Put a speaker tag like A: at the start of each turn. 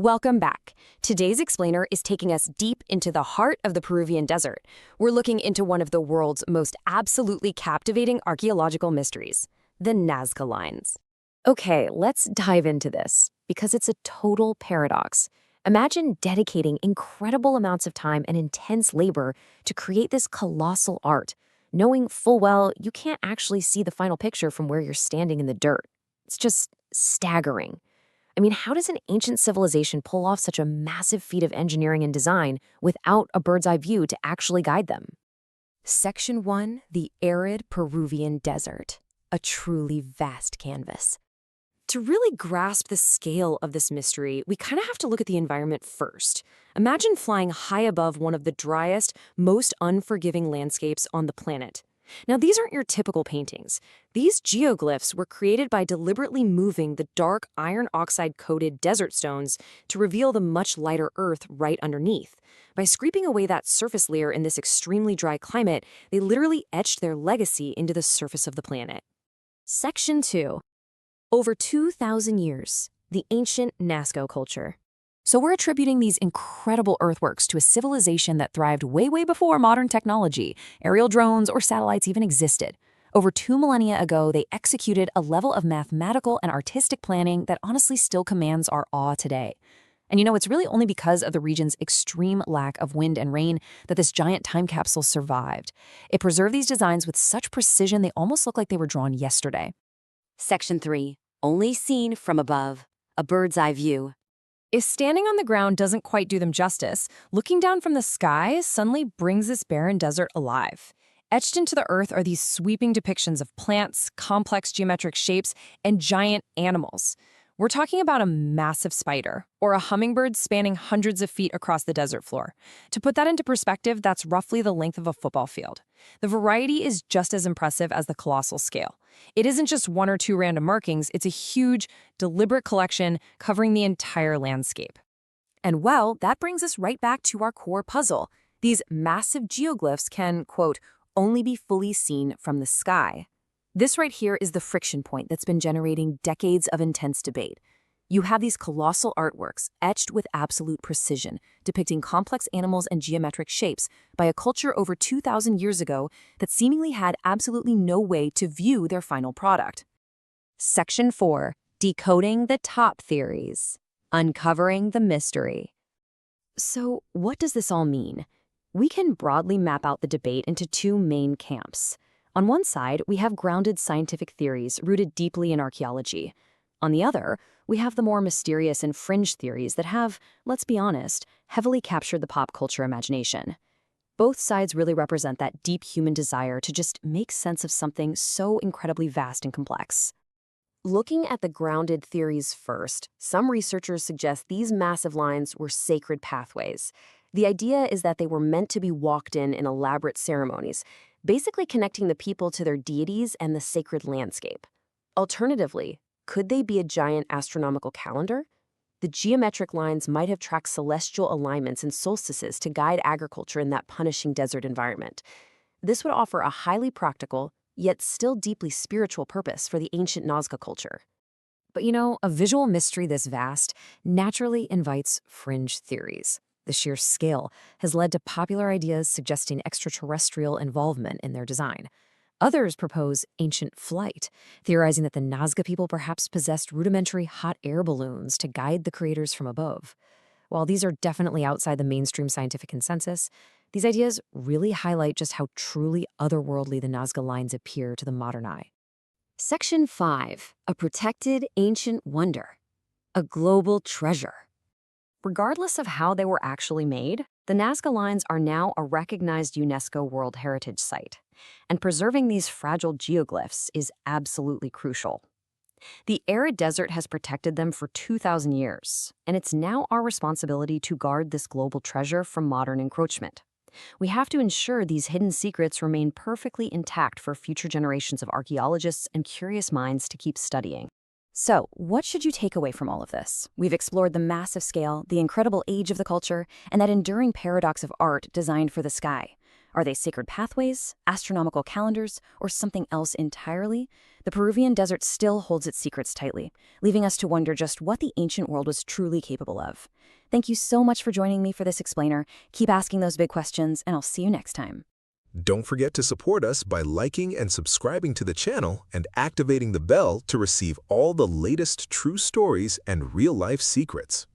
A: Welcome back. Today's explainer is taking us deep into the heart of the Peruvian desert. We're looking into one of the world's most absolutely captivating archaeological mysteries, the Nazca Lines. Okay, let's dive into this, because it's a total paradox. Imagine dedicating incredible amounts of time and intense labor to create this colossal art, knowing full well you can't actually see the final picture from where you're standing in the dirt. It's just staggering. I mean, how does an ancient civilization pull off such a massive feat of engineering and design without a bird's-eye view to actually guide them? Section 1, the arid Peruvian desert, a truly vast canvas. To really grasp the scale of this mystery, we kind of have to look at the environment first. Imagine flying high above one of the driest, most unforgiving landscapes on the planet. Now, these aren't your typical paintings. These geoglyphs were created by deliberately moving the dark iron oxide-coated desert stones to reveal the much lighter earth right underneath. By scraping away that surface layer in this extremely dry climate, they literally etched their legacy into the surface of the planet. Section 2. Over 2,000 years, the ancient Nazca culture. So we're attributing these incredible earthworks to a civilization that thrived way before modern technology, aerial drones, or satellites even existed. Over 2 millennia ago, they executed a level of mathematical and artistic planning that honestly still commands our awe today. And it's really only because of the region's extreme lack of wind and rain that this giant time capsule survived. It preserved these designs with such precision they almost look like they were drawn yesterday.
B: Section 3. Only seen from above. A bird's eye view.
A: If standing on the ground doesn't quite do them justice, looking down from the sky suddenly brings this barren desert alive. Etched into the earth are these sweeping depictions of plants, complex geometric shapes, and giant animals. We're talking about a massive spider, or a hummingbird spanning hundreds of feet across the desert floor. To put that into perspective, that's roughly the length of a football field. The variety is just as impressive as the colossal scale. It isn't just one or two random markings, it's a huge, deliberate collection covering the entire landscape. And well, that brings us right back to our core puzzle. These massive geoglyphs can, quote, only be fully seen from the sky. This right here is the friction point that's been generating decades of intense debate. You have these colossal artworks etched with absolute precision, depicting complex animals and geometric shapes by a culture over 2,000 years ago that seemingly had absolutely no way to view their final product. Section 4. Decoding the top theories. Uncovering the mystery. So, what does this all mean? We can broadly map out the debate into two main camps. On one side, we have grounded scientific theories rooted deeply in archaeology. On the other, we have the more mysterious and fringe theories that have, let's be honest, heavily captured the pop culture imagination. Both sides really represent that deep human desire to just make sense of something so incredibly vast and complex. Looking at the grounded theories first, some researchers suggest these massive lines were sacred pathways. The idea is that they were meant to be walked in elaborate ceremonies, basically connecting the people to their deities and the sacred landscape. Alternatively, could they be a giant astronomical calendar? The geometric lines might have tracked celestial alignments and solstices to guide agriculture in that punishing desert environment. This would offer a highly practical, yet still deeply spiritual purpose for the ancient Nazca culture. But a visual mystery this vast naturally invites fringe theories. The sheer scale has led to popular ideas suggesting extraterrestrial involvement in their design. Others propose ancient flight, theorizing that the Nazca people perhaps possessed rudimentary hot air balloons to guide the creators from above. While these are definitely outside the mainstream scientific consensus, these ideas really highlight just how truly otherworldly the Nazca Lines appear to the modern eye.
B: Section 5. A protected ancient wonder. A global treasure.
A: Regardless of how they were actually made, the Nazca Lines are now a recognized UNESCO World Heritage Site, and preserving these fragile geoglyphs is absolutely crucial. The arid desert has protected them for 2,000 years, and it's now our responsibility to guard this global treasure from modern encroachment. We have to ensure these hidden secrets remain perfectly intact for future generations of archaeologists and curious minds to keep studying. So, what should you take away from all of this? We've explored the massive scale, the incredible age of the culture, and that enduring paradox of art designed for the sky.
B: Are they sacred pathways, astronomical calendars, or something else entirely? The Peruvian desert still holds its secrets tightly, leaving us to wonder just what the ancient world was truly capable of. Thank you so much for joining me for this explainer. Keep asking those big questions, and I'll see you next time.
C: Don't forget to support us by liking and subscribing to the channel and activating the bell to receive all the latest true stories and real-life secrets.